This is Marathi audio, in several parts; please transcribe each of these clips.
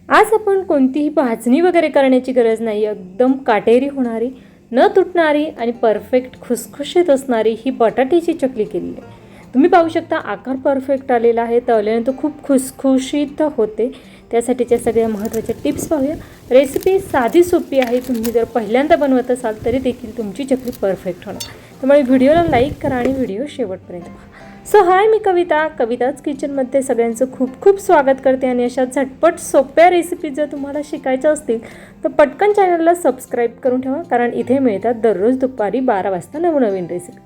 आज आपण कोणतीही भाजणी वगैरे करण्याची गरज नाही, एकदम काटेरी होणारी, न तुटणारी आणि परफेक्ट खुसखुशीत असणारी ही बटाट्याची चकली केलेली आहे। तुम्ही पाहू शकता आकार परफेक्ट आलेला आहे, तळल्यानंतर खूप खुसखुशीत होते। त्यासाठीच्या सगळ्या महत्त्वाच्या टिप्स पाहूया। रेसिपी साधी सोपी आहे, तुम्ही जर पहिल्यांदा बनवत असाल तरी देखील तुमची चकली परफेक्ट होणार। त्यामुळे व्हिडिओला लाईक करा आणि व्हिडिओ शेवटपर्यंत पहा। सो हाय, मी कविताच किचनमध्ये सगळ्यांचं खूप खूप स्वागत करते। आणि अशा झटपट सोप्या रेसिपी जर तुम्हाला शिकायच्या असतील तर पटकन चॅनलला सबस्क्राईब करून ठेवा, कारण इथे मिळतात दररोज दुपारी 12 वाजता नवनवीन रेसिपी।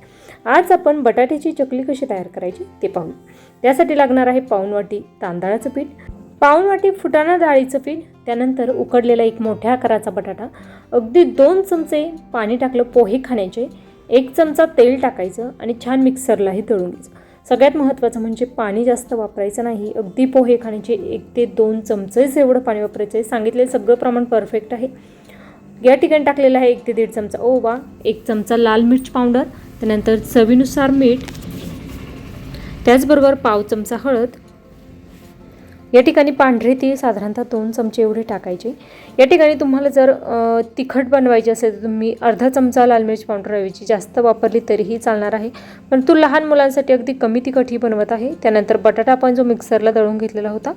आज आपण बटाट्याची चकली कशी तयार करायची ते पाहू। त्यासाठी लागणार आहे पाऊण वाटी तांदळाचं पीठ, पाऊण वाटी फुटाणा डाळीचं पीठ, त्यानंतर उकडलेला एक मोठ्या आकाराचा बटाटा, अगदी 2 चमचे पाणी टाकलं पोहे खाण्याचे, 1 चमचा तेल टाकायचं आणि छान मिक्सरलाही दळून घ्यायचं। सगळ्यात महत्त्वाचं म्हणजे पाणी जास्त वापरायचं नाही, अगदी पोहे खाण्याचे 1 ते 2 चमचेच एवढं पाणी वापरायचं आहे। सांगितलेलं सगळं प्रमाण परफेक्ट आहे। या ठिकाणी टाकलेलं आहे 1 ते 1.5 चमचा ओवा, 1 चमचा लाल मिर्च पावडर, त्यानंतर चवीनुसार मीठ, त्याचबरोबर पाव चमचा हळद। या ठिकाणी पांढरे तीळ साधारणतः 2 चमचे एवढे टाकायचे। या ठिकाणी तुम्हाला जर तिखट बनवायचे असेल तर तुम्ही अर्धा चमचा लाल मिर्च पावडर ऐवजी जास्त वापरली तरीही चालणार आहे, पण तू लहान मुलांसाठी अगदी कमी तिखटही बनवत आहे। त्यानंतर बटाटा आपण जो मिक्सरला दळून घेतलेला होता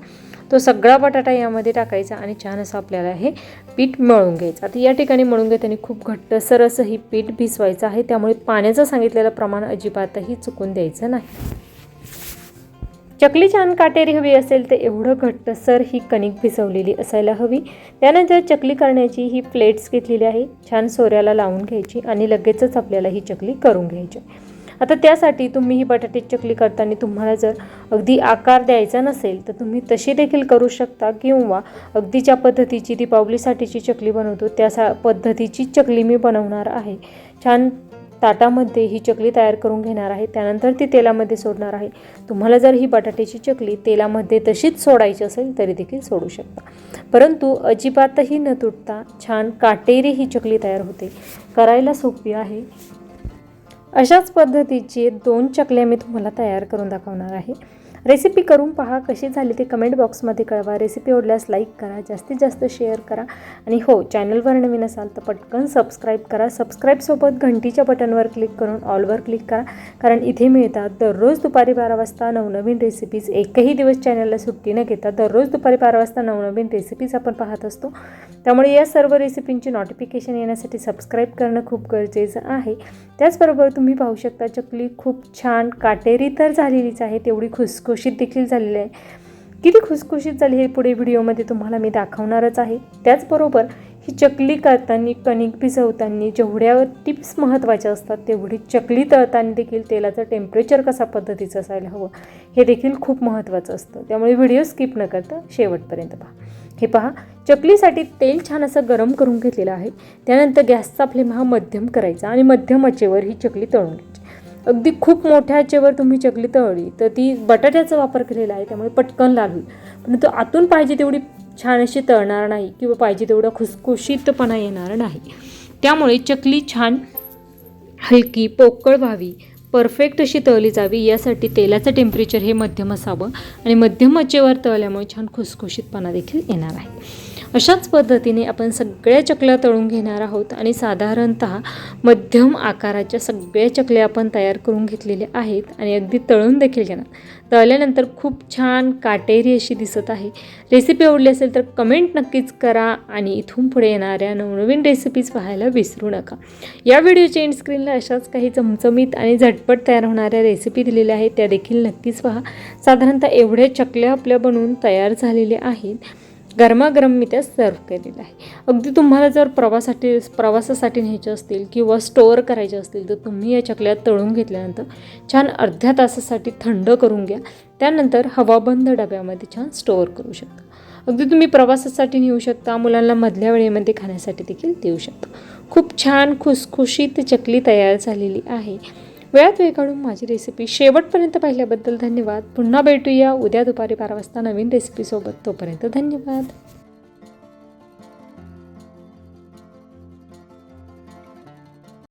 तो सगळा बटाटा यामध्ये टाकायचा आणि छान असं आपल्याला हे पीठ मळून घ्यायचं। आता या ठिकाणी मळून घेताना खूप घट्टसर असं ही पीठ भिजवायचं आहे, त्यामुळे पाण्याचं सांगितलेलं प्रमाण अजिबातही चुकून द्यायचं नाही। चकली छान काटेरी हवी असेल तर एवढं घट्टसर ही कणिक भिजवलेली असायला हवी। त्यानंतर चकली करण्याची ही प्लेट्स घेतलेली आहे, छान सोऱ्याला लावून घ्यायची आणि लगेचच आपल्याला ही चकली करून घ्यायची। आता त्यासाठी तुम्ही ही बटाट्याची चकली करताना तुम्हाला जर अगदी आकार द्यायचा नसेल तर तुम्ही तशी देखील करू शकता, किंवा अगदी ज्या पद्धतीची दीपावलीसाठीची चकली बनवतो त्या पद्धतीची चकली मी बनवणार आहे। छान ताटामध्ये ही चकली तयार करून घेणार आहे, त्यानंतर ती तेलामध्ये सोडणार आहे। तुम्हाला जर ही बटाट्याची चकली तेलामध्ये तशीच सोडायची असेल तरी देखील सोडू शकता, परंतु अजिबातही न तुटता छान काटेरी ही चकली तयार होते। करायला सोपी आहे। अशाच पद्धतीचे 2 चकल्या मी तुम्हाला तयार करून दाखवणार आहे। रेसिपी करून पहा, कशी झाली ते कमेंट बॉक्समध्ये कळवा। रेसिपी आवडल्यास लाईक करा, जास्तीत जास्त शेअर करा आणि हो, चॅनलवर नवीन असाल तर पटकन सबस्क्राईब करा। सबस्क्राईबसोबत घंटीच्या बटनवर क्लिक करून ऑलवर क्लिक करा, कारण इथे मिळतात दररोज दुपारी 12 वाजता नवनवीन रेसिपीज। एकही दिवस चॅनलला सुट्टी न घेता दररोज दुपारी 12 वाजता नवनवीन रेसिपीज आपण पाहत असतो। त्यामुळे या सर्व रेसिपींची नोटिफिकेशन येण्यासाठी सबस्क्राईब करणं खूप गरजेचं आहे। त्याचबरोबर तुम्ही पाहू शकता चकली खूप छान काटेरी तर झालेलीच आहे, तेवढी खुसखुशीत देखील झालेली आहे। किती खुसखुशीत झाली हे पुढे व्हिडिओमध्ये तुम्हाला मी दाखवणारच आहे। त्याचबरोबर ही चकली करताना, कणिक भिजवताना जेवढ्या टिप्स महत्त्वाच्या असतात तेवढी चकली तळताना देखील तेलाचं टेम्परेचर कशा पद्धतीचं असायला हवं हे देखील खूप महत्त्वाचं असतं। त्यामुळे व्हिडिओ स्किप न करता शेवटपर्यंत पहा। हे पहा, चकलीसाठी तेल छान असं गरम करून घेतलेलं आहे। त्यानंतर गॅसचा फ्लेम हा मध्यम करायचा आणि मध्यम आचेवर ही चकली तळून घ्यायची। अगदी खूप मोठ्या आचेवर तुम्ही चकली तळली तर ती बटाट्याचा वापर केलेला आहे, त्यामुळे पटकन लाल होईल, परंतु आतून पाहिजे तेवढी छान अशी तळणार नाही किंवा पाहिजे तेवढा खुसखुशीतपणा येणार नाही। त्यामुळे चकली छान हलकी पोकळ व्हावी, परफेक्ट अशी तळली जावी, यासाठी तेलाचं टेम्परेचर हे मध्यम असावं आणि मध्यम आचेवर तळल्यामुळे छान खुसखुशीतपणा देखील येणार आहे। अशाच पद्धतीने आपण सगळ्या चकल्या तळून घेणार आहोत आणि साधारणतः मध्यम आकाराच्या सगळ्या चकल्या आपण तयार करून घेतलेल्या आहेत आणि अगदी तळून देखील घेणार। तळल्यानंतर खूप छान काटेरी अशी दिसत आहे। रेसिपी आवडली असेल तर कमेंट नक्कीच करा आणि इथून पुढे येणाऱ्या नवनवीन रेसिपीज पाहायला विसरू नका। या व्हिडिओच्या एंड स्क्रीनला अशाच काही चमचमीत आणि झटपट तयार होणाऱ्या रेसिपी दिलेल्या आहेत, त्या देखील नक्कीच पहा। साधारणतः एवढ्या चकल्या आपल्या बनवून तयार झालेल्या आहेत। गरमागरम मी त्या सर्व केलेलं आहे। अगदी तुम्हाला जर प्रवासासाठी न्यायचे असतील किंवा स्टोअर करायचे असतील तर तुम्ही या चकल्या तळून घेतल्यानंतर छान अर्ध्या तासासाठी थंड करून घ्या, त्यानंतर हवाबंद डब्यामध्ये छान स्टोअर करू शकता। अगदी तुम्ही प्रवासासाठी नेऊ शकता, मुलांना मधल्या वेळेमध्ये खाण्यासाठी देखील देऊ शकता। खूप छान खुसखुशीत चकली तयार झालेली आहे। वेळात वेळ काढून माझी रेसिपी शेवटपर्यंत पाहिल्याबद्दल धन्यवाद। पुन्हा भेटूया उद्या दुपारी 12 वाजता नवीन रेसिपीसोबत। तोपर्यंत धन्यवाद।